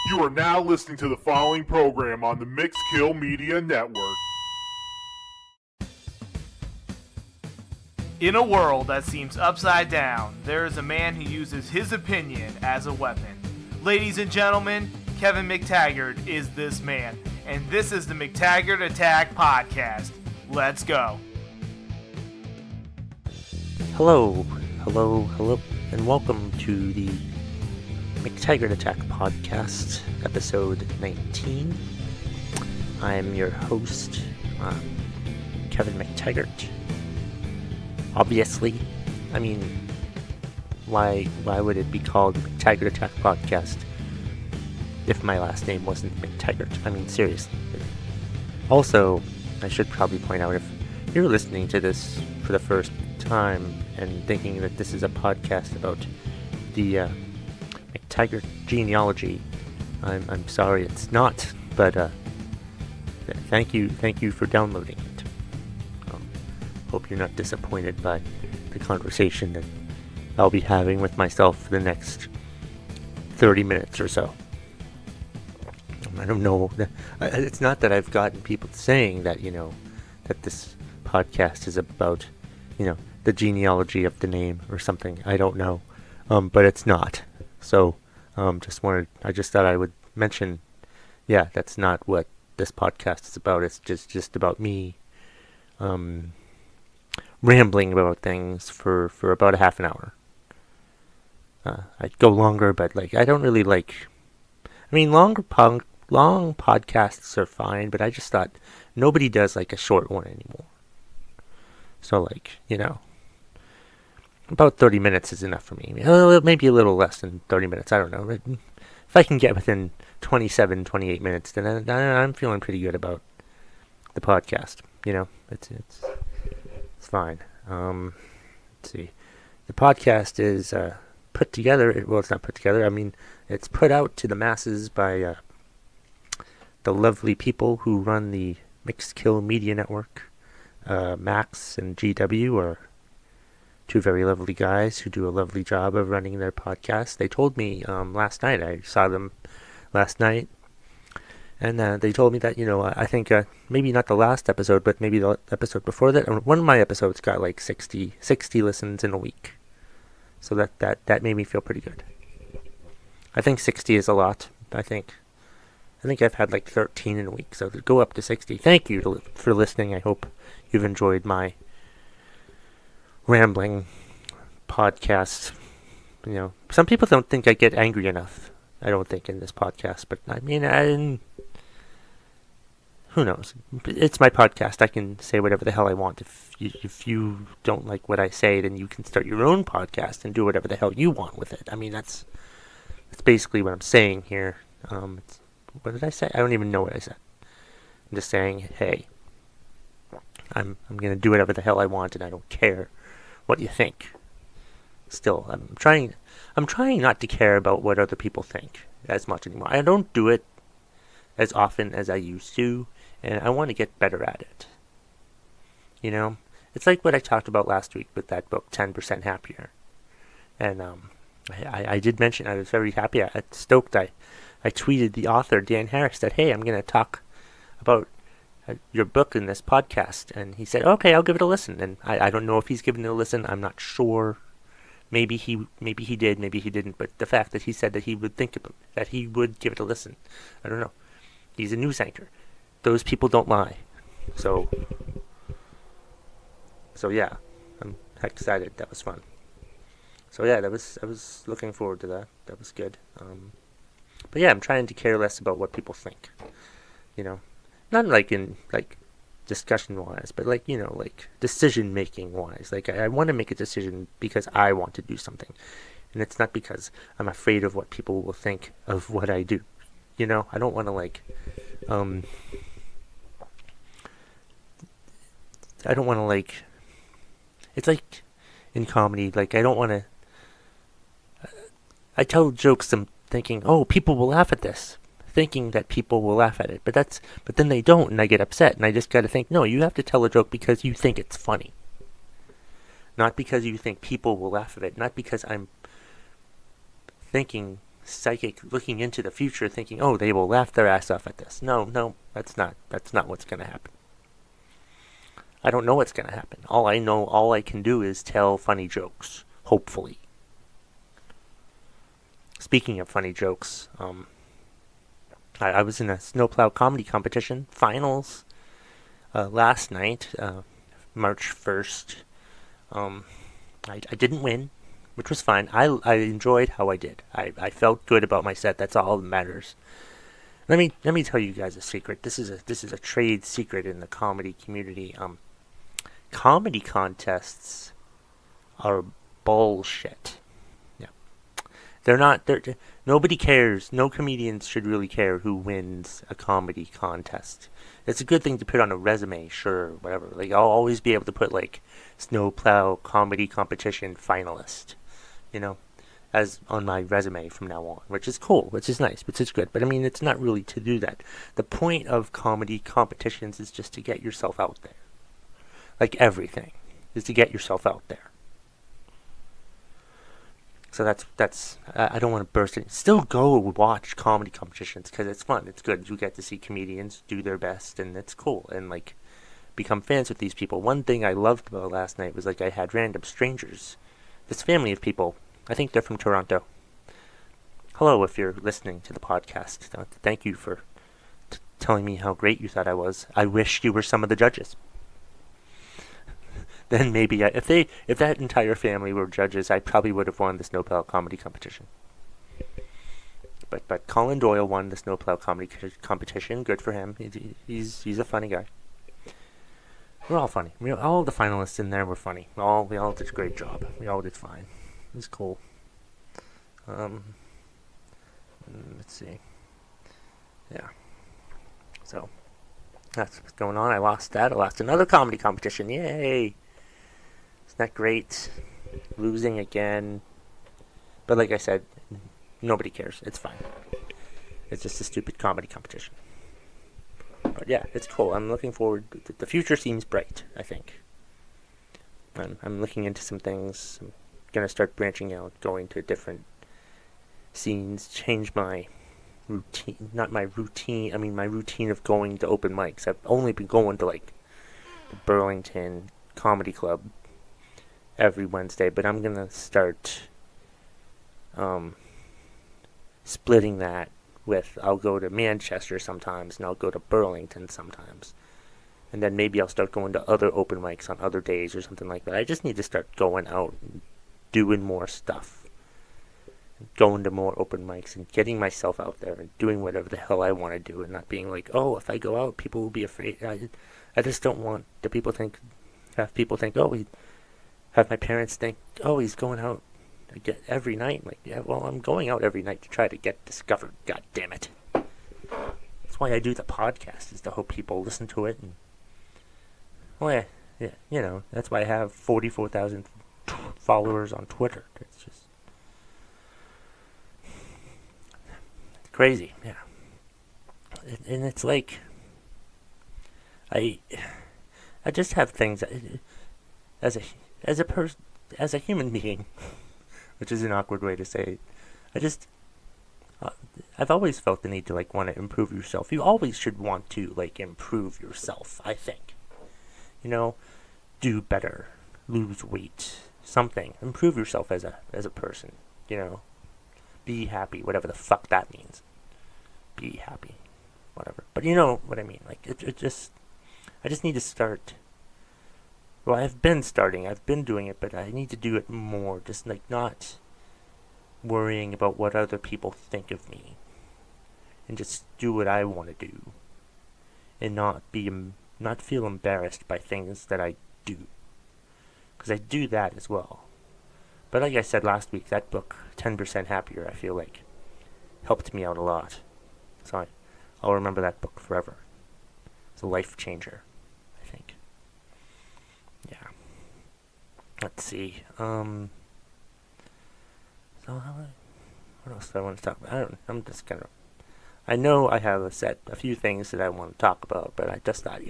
You are now listening to the following program on the Mixkill Media Network. In a world that seems upside down, there is a man who uses his opinion as a weapon. Ladies and gentlemen, Kevin McTaggart is this man, and this is the McTaggart Attack Podcast. Let's go. Hello, and welcome to the McTaggart Attack Podcast, episode 19. I'm your host, Kevin McTaggart. Obviously, I mean, why would it be called McTaggart Attack Podcast if my last name wasn't McTaggart? I mean, seriously. Also, I should probably point out, if you're listening to this for the first time and thinking that this is a podcast about the McTaggart genealogy, I'm sorry it's not, but thank you for downloading it. Hope you're not disappointed by the conversation that I'll be having with myself for the next 30 minutes or so. I don't know, it's not that I've gotten people saying that, that this podcast is about, the genealogy of the name or something. I don't know, but it's not. So, I just thought I would mention, that's not what this podcast is about. It's just about me, rambling about things for about a half an hour. I'd go longer, but I don't really long podcasts are fine, but I just thought nobody does a short one anymore. So about 30 minutes is enough for me. Maybe a little less than 30 minutes, I don't know. If I can get within 27, 28 minutes, then I'm feeling pretty good about the podcast. It's fine. Let's see. The podcast is put together. Well, it's not put together. I mean, it's put out to the masses by the lovely people who run the Mixkill Media Network. Max and GW are two very lovely guys who do a lovely job of running their podcast. They told me last night. I saw them last night. And they told me that, I think maybe not the last episode, but maybe the episode before that. One of my episodes got 60 listens in a week. So that made me feel pretty good. I think 60 is a lot. I think I've had 13 in a week, so to go up to 60. Thank you for listening. I hope you've enjoyed my rambling podcast. Some people don't think I get angry enough. I don't think in this podcast, but I mean, who knows? It's my podcast. I can say whatever the hell I want. If you don't like what I say, then you can start your own podcast and do whatever the hell you want with it. I mean, that's basically what I'm saying here. What did I say? I don't even know what I said. I'm just saying, hey, I'm gonna do whatever the hell I want, and I don't care what you think. Still, I'm trying not to care about what other people think as much anymore. I don't do it as often as I used to, and I want to get better at it. It's like what I talked about last week with that book, 10% Happier. And I did mention I was very happy. I stoked. I tweeted the author, Dan Harris, that, hey, I'm going to talk about your book in this podcast. And he said, okay, I'll give it a listen. And I don't know if he's given it a listen. I'm not sure. Maybe he did, maybe he didn't. But the fact that he said that he would that he would give it a listen, I don't know. He's a news anchor. Those people don't lie. So yeah, I'm excited. That was fun. So yeah, I was looking forward to that. That was good. But yeah, I'm trying to care less about what people think. Not in discussion wise, but decision making wise. I want to make a decision because I want to do something, and it's not because I'm afraid of what people will think of what I do. I don't want to I don't want to it's like in comedy, I don't want to, I tell jokes I'm thinking, oh, people will laugh at this, thinking that people will laugh at it, but then they don't, and I get upset, and I just gotta think, no, you have to tell a joke because you think it's funny, not because you think people will laugh at it, not because I'm psychic looking into the future thinking, oh, they will laugh their ass off at this. No, that's not what's going to happen. I don't know what's going to happen. All I can do is tell funny jokes, hopefully. Speaking of funny jokes, I was in a snowplow comedy competition finals last night, March 1st. I didn't win, which was fine. I enjoyed how I did. I felt good about my set. That's all that matters. Let me tell you guys a secret. This is a trade secret in the comedy community. Comedy contests are bullshit. Yeah, nobody cares. No comedians should really care who wins a comedy contest. It's a good thing to put on a resume, sure, whatever. Like, I'll always be able to put, like, snowplow comedy competition finalist, as on my resume from now on, which is cool, which is nice, which is good. But, I mean, it's not really to do that. The point of comedy competitions is just to get yourself out there. Like everything is to get yourself out there. So that's I don't want to burst in. Still go watch comedy competitions because it's fun. It's good. You get to see comedians do their best, and it's cool. And like become fans with these people. One thing I loved about last night was like I had random strangers. This family of people. I think they're from Toronto. Hello, if you're listening to the podcast. Thank you for telling me how great you thought I was. I wish you were some of the judges. Then maybe if that entire family were judges, I probably would have won the snowplow comedy competition. But Colin Doyle won the snowplow comedy competition. Good for him. He's a funny guy. We're all funny. All the finalists in there were funny. We all did a great job. We all did fine. It was cool. Let's see. Yeah. So that's what's going on. I lost that. I lost another comedy competition. Yay! Isn't that great? Losing again. But like I said, nobody cares. It's fine. It's just a stupid comedy competition. But yeah, it's cool. I'm looking forward. The future seems bright, I think. I'm looking into some things. I'm going to start branching out, going to different scenes, change my routine. Not my routine. I mean, my routine of going to open mics. I've only been going to like the Burlington Comedy Club every Wednesday, but I'm gonna start splitting that with I'll go to Manchester sometimes and I'll go to Burlington sometimes, and then maybe I'll start going to other open mics on other days or something like that. I just need to start going out and doing more stuff, going to more open mics and getting myself out there and doing whatever the hell I want to do, and not being like, oh, if I go out people will be afraid. I just don't want have people think, have my parents think, oh, he's going out every night. Like, yeah, well, I'm going out every night to try to get discovered. God damn it. That's why I do the podcast, is to hope people listen to it. And, well, yeah, that's why I have 44,000 followers on Twitter. It's just crazy, yeah. And it's like, I just have things as a human being, which is an awkward way to say it. I've always felt the need to like want to improve yourself. You always should want to like improve yourself, I think. Do better, lose weight, something. Improve yourself as a person, Be happy, whatever the fuck that means. Be happy, whatever. But you know what I mean. Like I just need to start. Well, I've been doing it, but I need to do it more. Just like not worrying about what other people think of me, and just do what I want to do, and not feel embarrassed by things that I do, because I do that as well. But like I said last week, that book, 10% Happier, I feel like helped me out a lot. So I'll remember that book forever. It's a life changer, I think. Yeah. Let's see. So what else do I want to talk about? I know I have a few things that I want to talk about, but I just thought,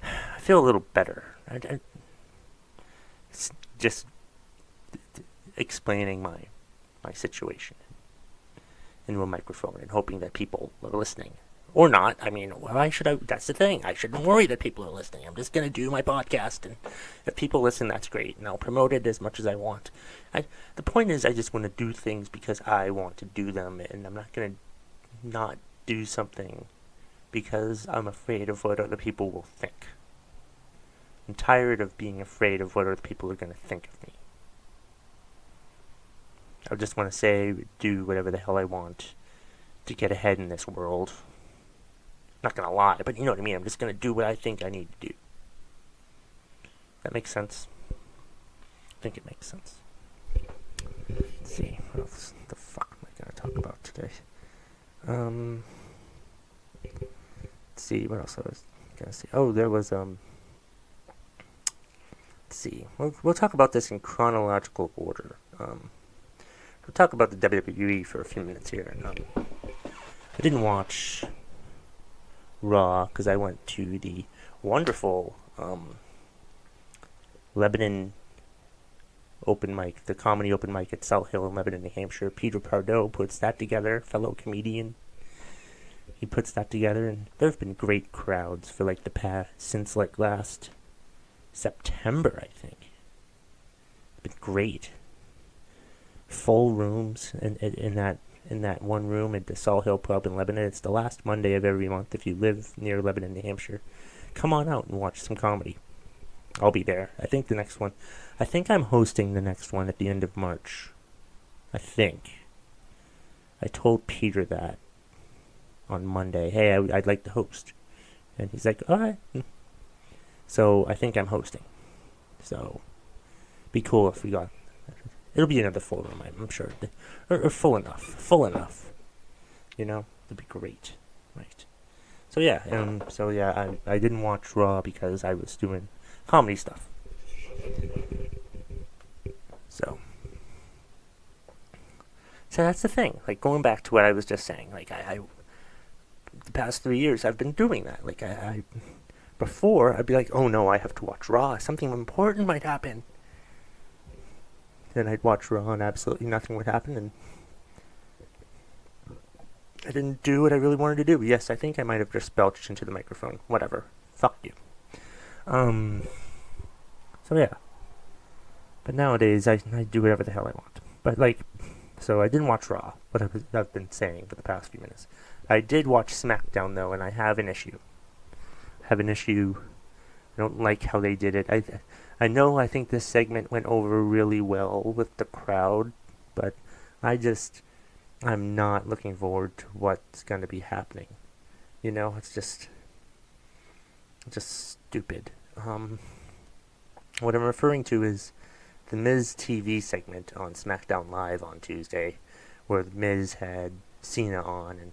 I feel a little better. Just explaining my my situation into a microphone and hoping that people are listening. Or not. I mean, why should I? That's the thing. I shouldn't worry that people are listening. I'm just going to do my podcast, and if people listen, that's great, and I'll promote it as much as I want. The point is, I just want to do things because I want to do them, and I'm not going to not do something because I'm afraid of what other people will think. I'm tired of being afraid of what other people are going to think of me. I just want to say, do whatever the hell I want to get ahead in this world. Not gonna lie, but you know what I mean. I'm just gonna do what I think I need to do. That makes sense? I think it makes sense. Let's see, what else the fuck am I gonna talk about today? Let's see, what else I was gonna say. Oh, there was, let's see. We'll talk about this in chronological order. We'll talk about the WWE for a few minutes here. I didn't watch Raw because I went to the wonderful Lebanon open mic, the comedy open mic at South Hill in Lebanon, New Hampshire. Peter Pardo puts that together, fellow comedian. He puts that together, and there have been great crowds for like the past, since like last September, I think. It's been great. Full rooms in that one room at the Salt Hill Pub in Lebanon. It's the last Monday of every month. If you live near Lebanon, New Hampshire, come on out and watch some comedy. I'll be there. I think I'm hosting the next one at the end of March. I think. I told Peter that on Monday. Hey, I'd like to host. And he's like, alright. So, I think I'm hosting. So, be cool if we got... It'll be another full room, I'm sure. Or full enough. You know? It'd be great. Right. So yeah, I didn't watch Raw because I was doing comedy stuff. So that's the thing. Like, going back to what I was just saying. Like, I the past 3 years, I've been doing that. Like, before, I'd be like, oh no, I have to watch Raw. Something important might happen. Then I'd watch Raw and absolutely nothing would happen, and I didn't do what I really wanted to do. Yes, I think I might have just belched into the microphone. Whatever. Fuck you. So yeah. But nowadays, I do whatever the hell I want. But like, so I didn't watch Raw, what I've been saying for the past few minutes. I did watch SmackDown, though, and I have an issue. I don't like how they did it. I think this segment went over really well with the crowd, but I'm not looking forward to what's going to be happening. You know, it's just stupid. What I'm referring to is the Miz TV segment on SmackDown Live on Tuesday, where the Miz had Cena on, and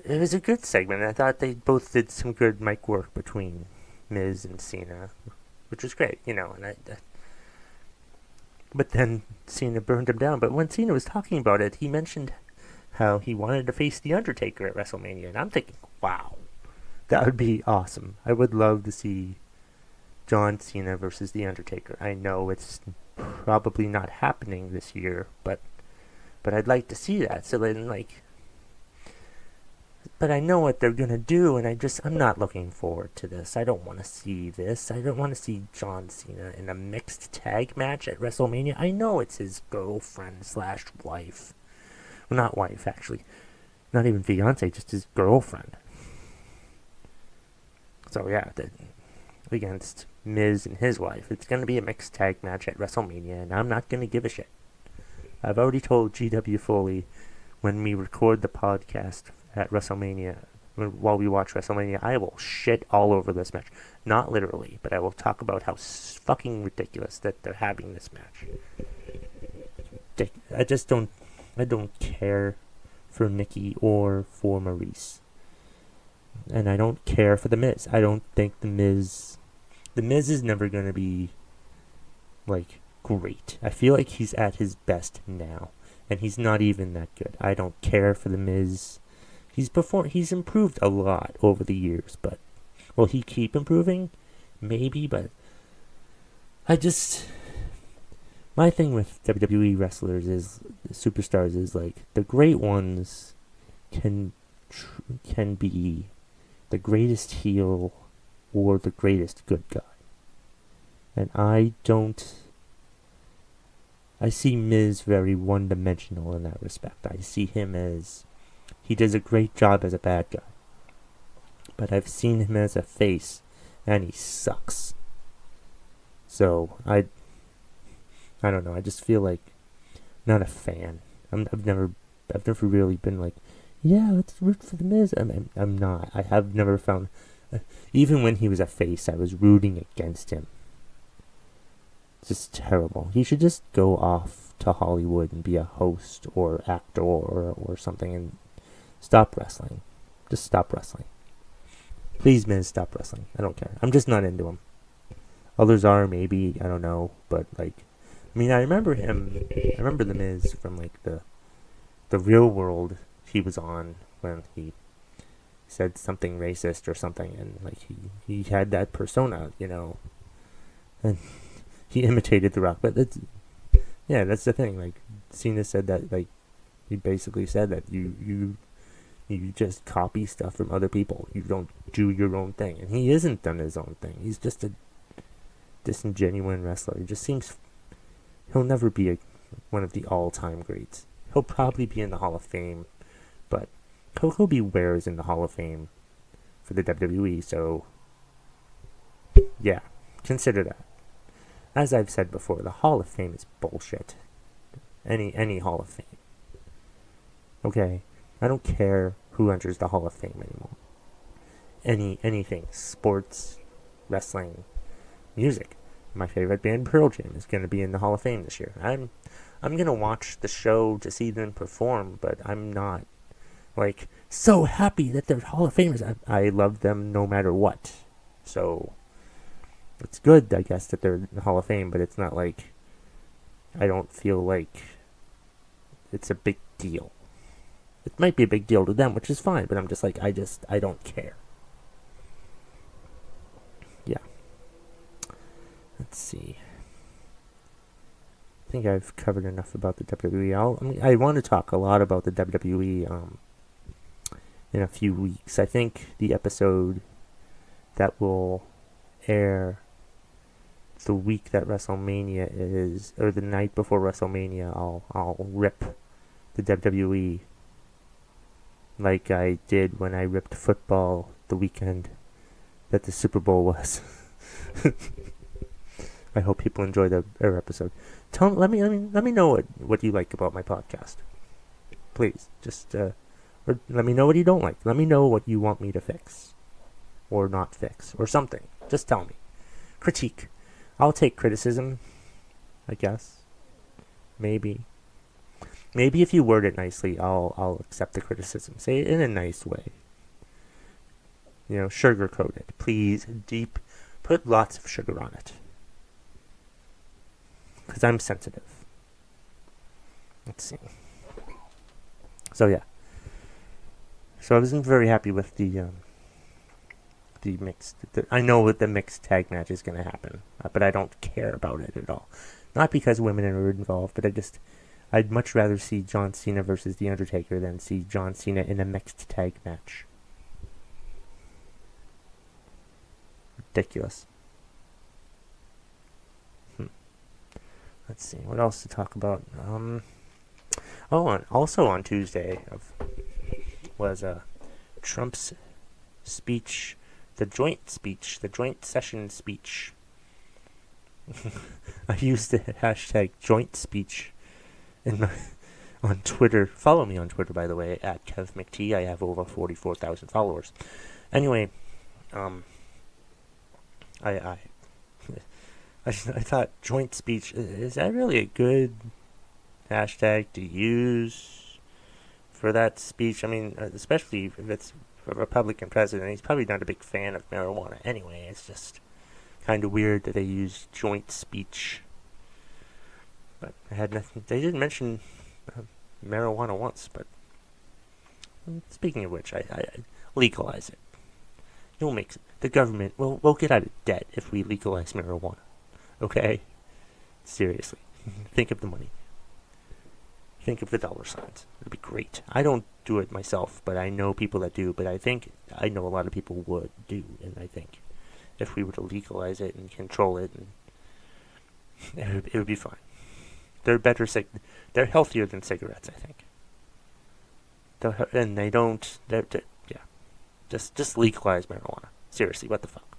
it was a good segment. I thought they both did some good mic work between Miz and Cena, which was great, you know, and but then Cena burned him down. But when Cena was talking about it, he mentioned how he wanted to face The Undertaker at WrestleMania, and I'm thinking, wow, that would be awesome. I would love to see John Cena versus The Undertaker. I know it's probably not happening this year, but I'd like to see that. So then, like, but I know what they're gonna do, and I'm not looking forward to this. I don't want to see this. I don't want to see John Cena in a mixed tag match at WrestleMania. I know it's his girlfriend/wife. Well, not wife, actually. Not even fiance, just his girlfriend. So yeah, against Miz and his wife. It's gonna be a mixed tag match at WrestleMania, and I'm not gonna give a shit. I've already told GW Foley when we record the podcast at WrestleMania, while we watch WrestleMania, I will shit all over this match. Not literally, but I will talk about how fucking ridiculous that they're having this match. I don't care for Nikki or for Maurice. And I don't care for The Miz. I don't think The Miz is never going to be, like, great. I feel like he's at his best now, and he's not even that good. I don't care for The Miz. He's improved a lot over the years, but will he keep improving? Maybe, but my thing with WWE wrestlers is, superstars is like, the great ones can be the greatest heel or the greatest good guy. And I see Miz very one-dimensional in that respect. I see him as, he does a great job as a bad guy. But I've seen him as a face, and he sucks. So, I don't know, I just feel like, not a fan. I've never really been like, yeah, let's root for the Miz. I'm not. I have never found, even when he was a face, I was rooting against him. It's just terrible. He should just go off to Hollywood and be a host or actor or something and stop wrestling. Just stop wrestling. Please, Miz, stop wrestling. I don't care. I'm just not into him. Others are, maybe, I don't know, but like, I mean, I remember the Miz from like the Real World he was on when he said something racist or something, and like he had that persona, you know, and he imitated The Rock. But that's the thing. Like, Cena said that, like, he basically said that you just copy stuff from other people. You don't do your own thing, and he isn't done his own thing. He's just a disingenuous wrestler. He just seems, he'll never be one of the all-time greats. He'll probably be in the Hall of Fame, but Coco Beware's in the Hall of Fame for the WWE, so yeah, consider that. As I've said before, the Hall of Fame is bullshit. Any Hall of Fame. Okay, I don't care who enters the Hall of Fame anymore. Anything, sports, wrestling, music. My favorite band, Pearl Jam, is going to be in the Hall of Fame this year. I'm going to watch the show to see them perform, but I'm not, like, so happy that they're Hall of Famers. I love them no matter what. So, it's good, I guess, that they're in the Hall of Fame, but it's not like, I don't feel like it's a big deal. It might be a big deal to them, which is fine, but I'm just like, I don't care. Yeah. Let's see. I think I've covered enough about the WWE. I want to talk a lot about the WWE in a few weeks. I think the episode that will air the week that WrestleMania is, or the night before WrestleMania, I'll rip the WWE like I did when I ripped football the weekend that the Super Bowl was. I hope people enjoy the episode. Let me know what you like about my podcast. Please, just or let me know what you don't like. Let me know what you want me to fix or not fix or something. Just tell me. Critique. I'll take criticism, I guess. Maybe if you word it nicely, I'll accept the criticism. Say it in a nice way. You know, sugarcoat it. Please, put lots of sugar on it. Because I'm sensitive. Let's see. So yeah. So I wasn't very happy with the mixed. I know that the mixed tag match is going to happen, but I don't care about it at all. Not because women are involved, but I'd much rather see John Cena versus The Undertaker than see John Cena in a mixed tag match. Ridiculous. Let's see, what else to talk about? Also on Tuesday was Trump's speech, the joint session speech. I used the hashtag joint speech on Twitter. Follow me on Twitter, by the way, at KevMcT. I have over 44,000 followers. Anyway, I thought joint speech, is that really a good hashtag to use for that speech? I mean, especially if it's a Republican president. He's probably not a big fan of marijuana anyway. It's just kind of weird that they use joint speech. But I had nothing. They didn't mention marijuana once, but speaking of which, I legalize it. You'll make the government, we'll get out of debt if we legalize marijuana. Okay? Seriously. Think of the money. Think of the dollar signs. It'd be great. I don't do it myself, but I know people that do. But I know a lot of people would do, and I think if we were to legalize it and control it, it would be fine. They're better. They're healthier than cigarettes, I think. And they don't. Yeah. Just legalize marijuana. Seriously, what the fuck?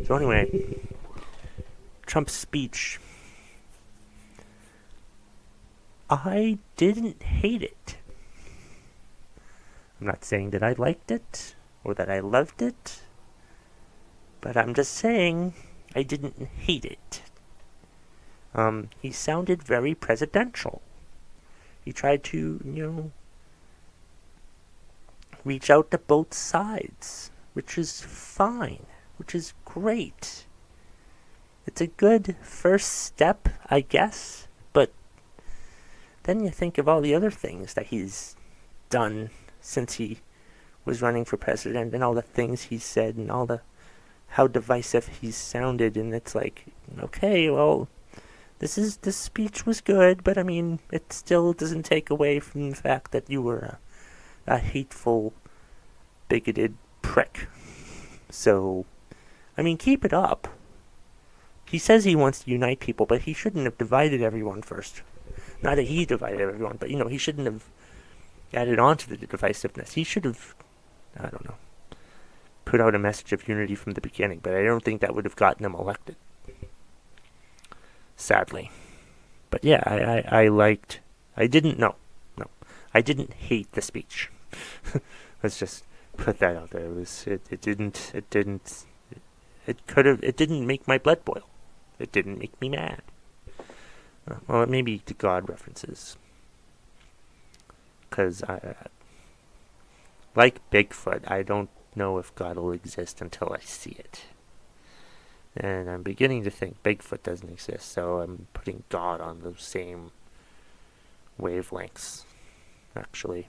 So anyway, Trump's speech. I didn't hate it. I'm not saying that I liked it or that I loved it, but I'm just saying I didn't hate it. He sounded very presidential. He tried to, reach out to both sides, which is fine, which is great. It's a good first step, I guess, but then you think of all the other things that he's done since he was running for president, and all the things he's said, and how divisive he's sounded, and it's like, okay, well, this speech was good, but I mean, it still doesn't take away from the fact that you were a hateful, bigoted prick. So, I mean, keep it up. He says he wants to unite people, but he shouldn't have divided everyone first. Not that he divided everyone, but, he shouldn't have added on to the divisiveness. He should have, I don't know, put out a message of unity from the beginning, but I don't think that would have gotten him elected. Sadly. But yeah, I didn't hate the speech. Let's just put that out there. It didn't make my blood boil. It didn't make me mad. Well, maybe the God references. Because like Bigfoot, I don't know if God will exist until I see it. And I'm beginning to think Bigfoot doesn't exist, so I'm putting God on those same wavelengths. Actually.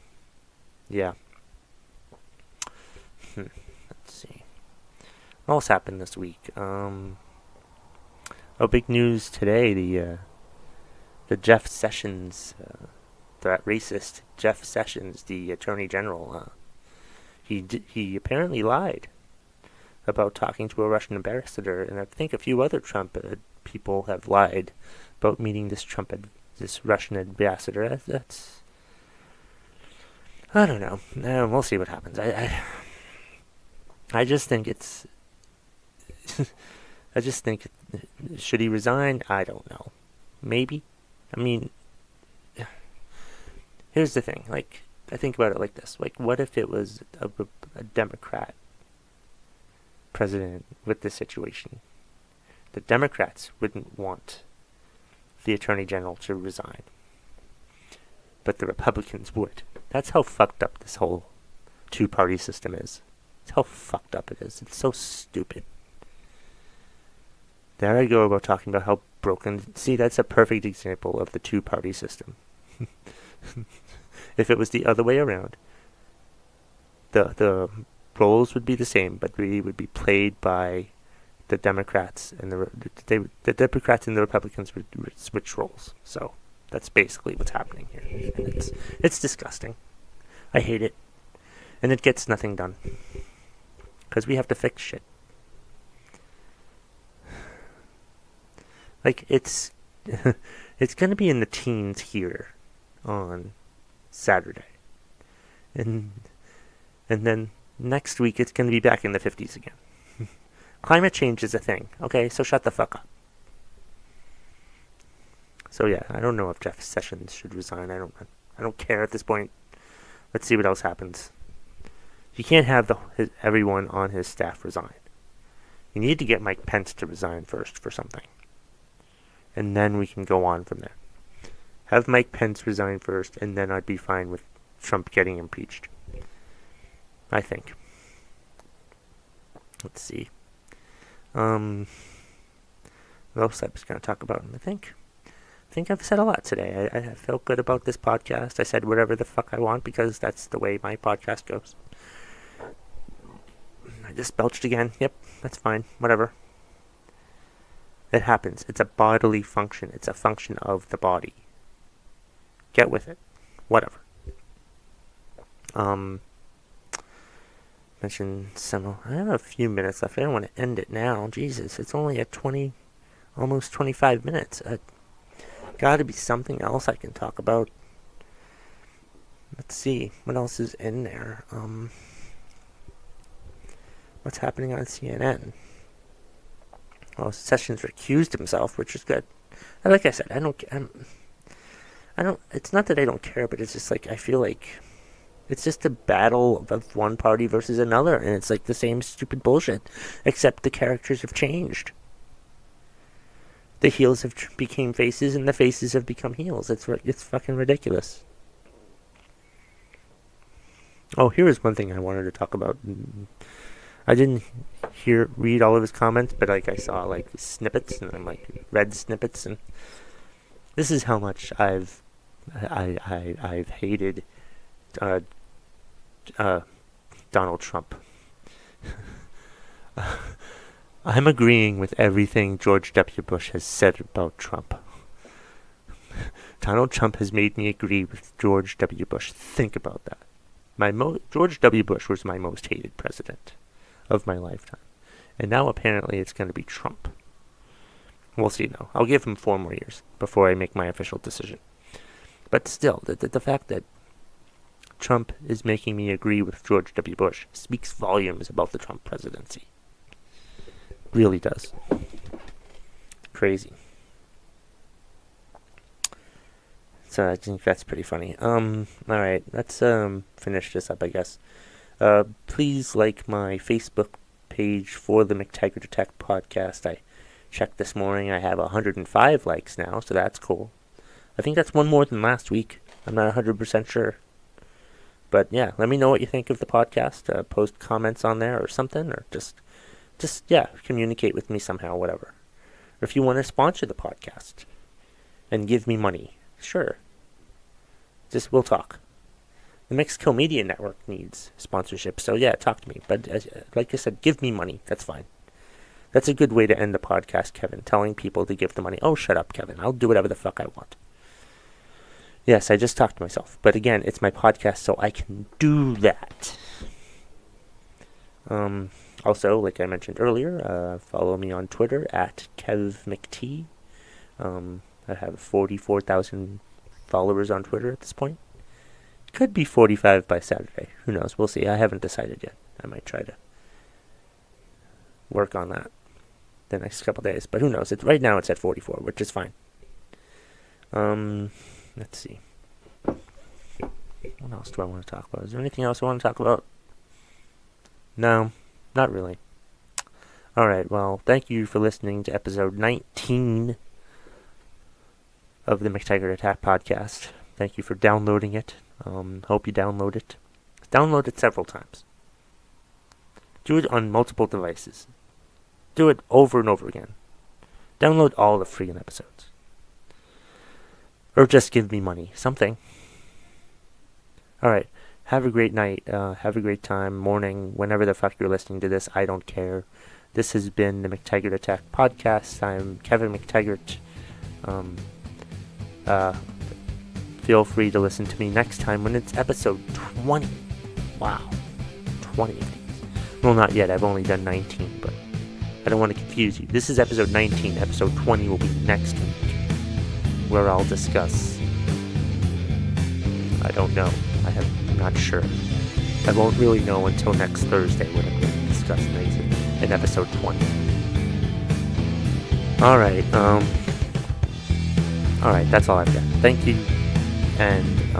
Yeah. Let's see. What else happened this week? Big news today, the Jeff Sessions, that racist Jeff Sessions, the Attorney General, he apparently lied about talking to a Russian ambassador, and I think a few other Trump people have lied about meeting this Russian ambassador. That's I don't know. We'll see what happens. I just think it's. I just think, should he resign? I don't know. Maybe. I mean, here's the thing. Like, I think about it like this. Like, what if it was a Democrat president with this situation? The Democrats wouldn't want the Attorney General to resign, but the Republicans would. That's how fucked up this whole two-party system is. That's how fucked up it is. It's so stupid. There I go about talking about how broken. See, that's a perfect example of the two-party system. If it was the other way around, the roles would be the same, but we would be played by the Democrats, and the Democrats and the Republicans would switch roles. So that's basically what's happening here. And it's disgusting. I hate it, and it gets nothing done because we have to fix shit. Like, it's going to be in the teens here on Saturday. And then next week it's going to be back in the 50s again. Climate change is a thing, okay? So shut the fuck up. So yeah, I don't know if Jeff Sessions should resign. I don't care at this point. Let's see what else happens. You can't have everyone on his staff resign. You need to get Mike Pence to resign first for something. And then we can go on from there. Have Mike Pence resign first, and then I'd be fine with Trump getting impeached. I think. Let's see. What else I was going to talk about? I think I've said a lot today. I felt good about this podcast. I said whatever the fuck I want because that's the way my podcast goes. I just belched again. Yep, that's fine. Whatever. It happens. It's a bodily function. It's a function of the body. Get with it. Whatever. Mention some. I have a few minutes left. I don't want to end it now. Jesus, it's only at almost 25 minutes. Got to be something else I can talk about. Let's see. What else is in there? What's happening on CNN? Well, Sessions recused himself, which is good. And like I said, I don't. It's not that I don't care, but it's just like I feel like it's just a battle of one party versus another, and it's like the same stupid bullshit, except the characters have changed. The heels have became faces, and the faces have become heels. It's fucking ridiculous. Oh, here is one thing I wanted to talk about. I didn't read all of his comments, but like I saw like snippets, and I'm like read snippets, and this is how much I've hated Donald Trump. I'm agreeing with everything George W. Bush has said about Trump. Donald Trump has made me agree with George W. Bush. Think about that. George W. Bush was my most hated president of my lifetime. And now apparently it's going to be Trump. We'll see though. I'll give him 4 more years before I make my official decision. But still, the fact that Trump is making me agree with George W. Bush speaks volumes about the Trump presidency. Really does. Crazy. So I think that's pretty funny. Alright, let's finish this up, I guess. Please like my Facebook page for the McTaggart Attack Podcast. I checked this morning. I have 105 likes now, so that's cool. I think that's one more than last week. I'm not 100% sure. But yeah, let me know what you think of the podcast. Post comments on there or something, or just communicate with me somehow, whatever. Or if you want to sponsor the podcast and give me money, sure. We'll talk. The Mixkill Media Network needs sponsorship, so yeah, talk to me. But like I said, give me money. That's fine. That's a good way to end the podcast, Kevin. Telling people to give the money. Oh, shut up, Kevin. I'll do whatever the fuck I want. Yes, I just talked to myself. But again, it's my podcast, so I can do that. Also, like I mentioned earlier, follow me on Twitter at KevMcT. I have 44,000 followers on Twitter at this point. Could be 45 by Saturday. Who knows? We'll see. I haven't decided yet. I might try to work on that the next couple days. But who knows? Right now it's at 44, which is fine. Let's see. What else do I want to talk about? Is there anything else I want to talk about? No, not really. Alright, well, thank you for listening to episode 19 of the McTaggart Attack Podcast. Thank you for downloading it. Hope you download it. Download it several times. Do it on multiple devices. Do it over and over again. Download all the freaking episodes. Or just give me money. Something. Alright. Have a great night. Have a great time. Morning. Whenever the fuck you're listening to this. I don't care. This has been the McTaggart Attack Podcast. I'm Kevin McTaggart. Feel free to listen to me next time when it's episode 20. Wow. 20 of these. Well, not yet. I've only done 19, but I don't want to confuse you. This is episode 19. Episode 20 will be next week, where I'll discuss... I don't know. I'm not sure. I won't really know until next Thursday when I'm going to discuss in episode 20. Alright, Alright, that's all I've got. Thank you. And,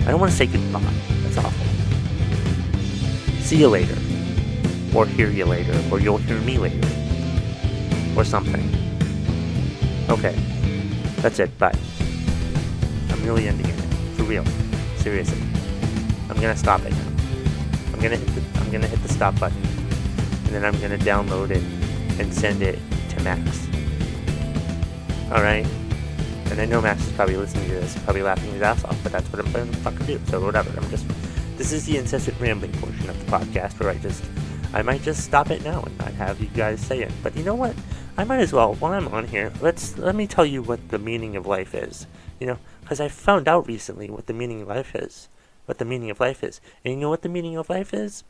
I don't want to say goodbye. That's awful. See you later. Or hear you later. Or you'll hear me later. Or something. Okay. That's it. Bye. I'm really ending it. For real. Seriously. I'm gonna stop it now. I'm gonna hit the stop button. And then I'm gonna download it and send it to Max. Alright? And I know Max is probably listening to this, probably laughing his ass off, but that's what I'm gonna fucking do. So whatever. This is the incessant rambling portion of the podcast where I might just stop it now and not have you guys say it. But you know what? I might as well, while I'm on here, let me tell you what the meaning of life is. Because I found out recently what the meaning of life is. And you know what the meaning of life is?